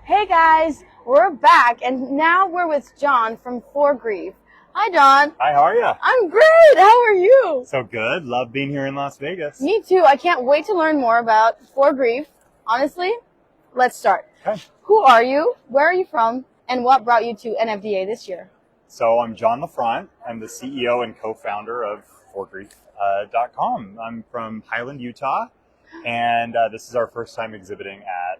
Hey guys, we're back and now we're with John from For Grief. Hi John. Hi, how are you? I'm great. How are you? So good. Love being here in Las Vegas. Me too. I can't wait to learn more about For Grief. Honestly, let's start. Okay. Who are you? Where are you from? And what brought you to NFDA this year? So I'm John LaFront. I'm the CEO and co-founder of ForGrief.com. I'm from Highland, Utah, and this is our first time exhibiting at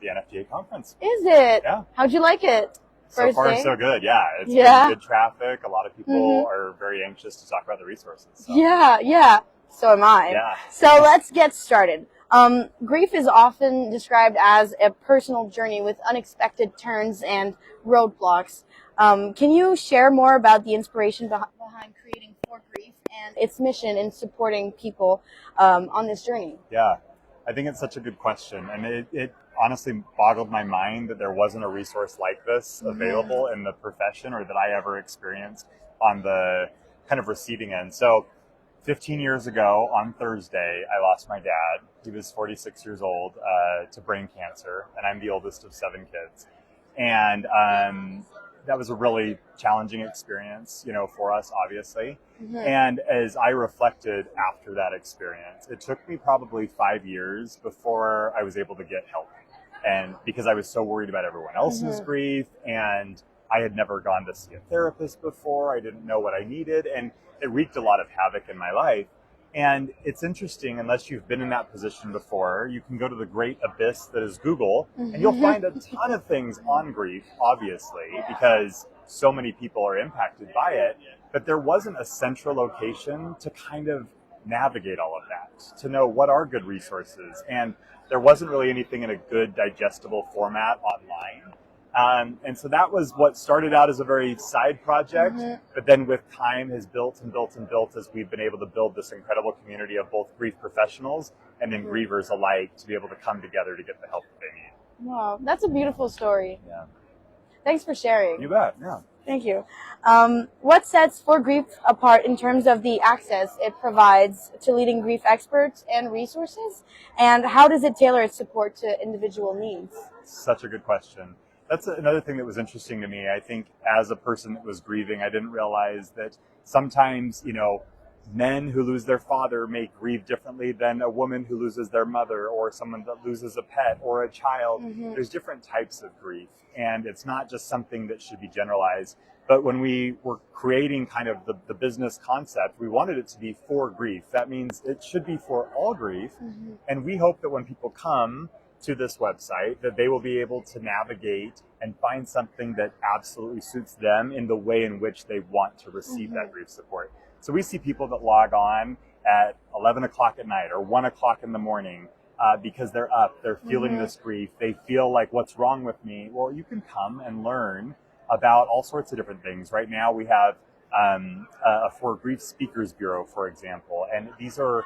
the NFDA conference. Is it? Yeah. How'd you like it? So First far, day? so good. Yeah, it's Yeah. been good traffic. A lot of people are very anxious to talk about the resources. So. Yeah. So am I. Yeah. So let's get started. Grief is often described as a personal journey with unexpected turns and roadblocks. Can you share more about the inspiration behind creating For Grief and its mission in supporting people on this journey? Yeah, I think it's such a good question. And it honestly boggled my mind that there wasn't a resource like this available in the profession or that I ever experienced on the kind of receiving end. So 15 years ago on Thursday, I lost my dad. He was 46 years old to brain cancer, and I'm the oldest of 7 kids. And that was a really challenging experience, for us, obviously. And as I reflected after that experience, it took me probably 5 years before I was able to get help. And because I was so worried about everyone else's grief, and I had never gone to see a therapist before, I didn't know what I needed, and it wreaked a lot of havoc in my life. And it's interesting, unless you've been in that position before, you can go to the great abyss that is Google, and you'll find a ton of things on grief, obviously, because so many people are impacted by it. But there wasn't a central location to kind of navigate all of that, to know what are good resources. And there wasn't really anything in a good digestible format online. And so that was what started out as a very side project, but then with time has built and built and built as we've been able to build this incredible community of both grief professionals and then grievers alike to be able to come together to get the help that they need. Wow, that's a beautiful story. Yeah. Thanks for sharing. You bet, yeah. Thank you. What sets For Grief apart in terms of the access it provides to leading grief experts and resources? And how does it tailor its support to individual needs? Such a good question. That's another thing that was interesting to me. I think as a person that was grieving, I didn't realize that sometimes, men who lose their father may grieve differently than a woman who loses their mother or someone that loses a pet or a child. There's different types of grief, and it's not just something that should be generalized. But when we were creating kind of the business concept, we wanted it to be for grief. That means it should be for all grief. And we hope that when people come to this website, that they will be able to navigate and find something that absolutely suits them in the way in which they want to receive that grief support. So we see people that log on at 11 o'clock at night or 1 o'clock in the morning because they're up, they're feeling this grief, they feel like, what's wrong with me? Well, you can come and learn about all sorts of different things. Right now we have a For Grief Speakers Bureau, for example, and these are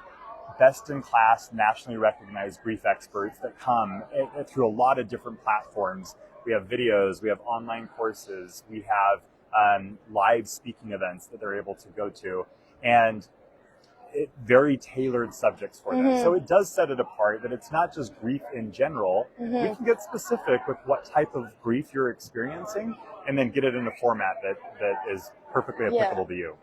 best-in-class, nationally recognized grief experts that come through a lot of different platforms. We have videos, we have online courses, we have live speaking events that they're able to go to, and very tailored subjects for them. So it does set it apart that it's not just grief in general. We can get specific with what type of grief you're experiencing and then get it in a format that is perfectly applicable to you.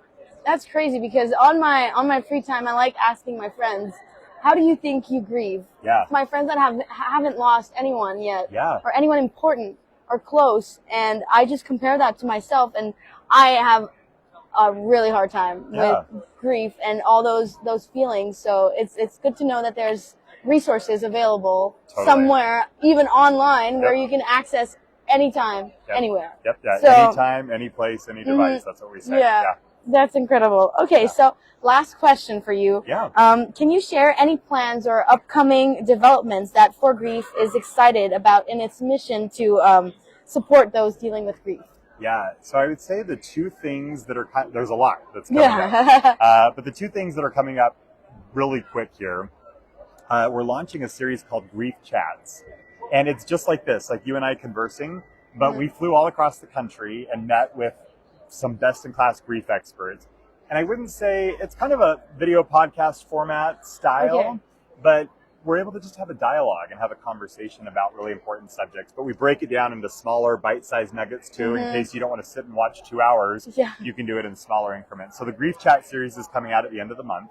That's crazy because on my free time, I like asking my friends, how do you think you grieve? Yeah. My friends that haven't lost anyone yet, Yeah. or anyone important or close, and I just compare that to myself, and I have a really hard time with grief and all those feelings. So it's good to know that there's resources available somewhere, even online, where you can access anytime, anywhere. Yep. Yeah. So, anytime, any place, any device. That's what we say. Yeah. That's incredible. Okay, so last question for you. Yeah. Can you share any plans or upcoming developments that For Grief is excited about in its mission to support those dealing with grief? Yeah, so I would say the two things that are there's a lot that's coming up. But the two things that are coming up really quick here, we're launching a series called Grief Chats. And it's just like this, like you and I conversing, but we flew all across the country and met with some best-in-class grief experts. And I wouldn't say, it's kind of a video podcast format style, but we're able to just have a dialogue and have a conversation about really important subjects. But we break it down into smaller bite-sized nuggets too, in case you don't want to sit and watch 2 hours. Yeah. You can do it in smaller increments. So the Grief Chat series is coming out at the end of the month.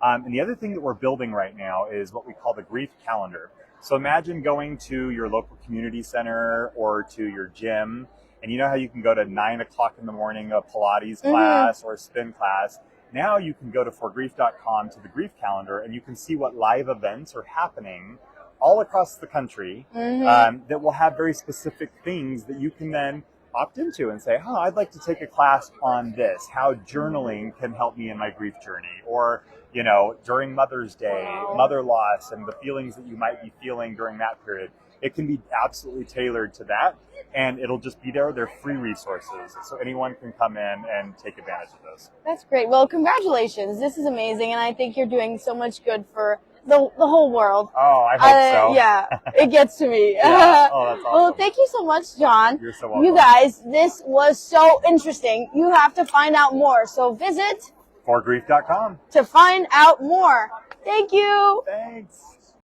And the other thing that we're building right now is what we call the Grief Calendar. So imagine going to your local community center or to your gym, and you know how you can go to 9 o'clock in the morning, a Pilates class or a spin class. Now you can go to forgrief.com to the Grief Calendar, and you can see what live events are happening all across the country that will have very specific things that you can then opt into and say, I'd like to take a class on this, how journaling can help me in my grief journey, or, you know, during Mother's Day, mother loss, and the feelings that you might be feeling during that period. It can be absolutely tailored to that, and it'll just be there. They're free resources, so anyone can come in and take advantage of those. That's great. Well, congratulations. This is amazing, and I think you're doing so much good for the whole world. Oh, I hope so. Yeah, it gets to me. Yeah. Oh, that's awesome. Well, thank you so much, John. You're so welcome. You guys, this was so interesting. You have to find out more, so visit forgrief.com to find out more. Thank you. Thanks.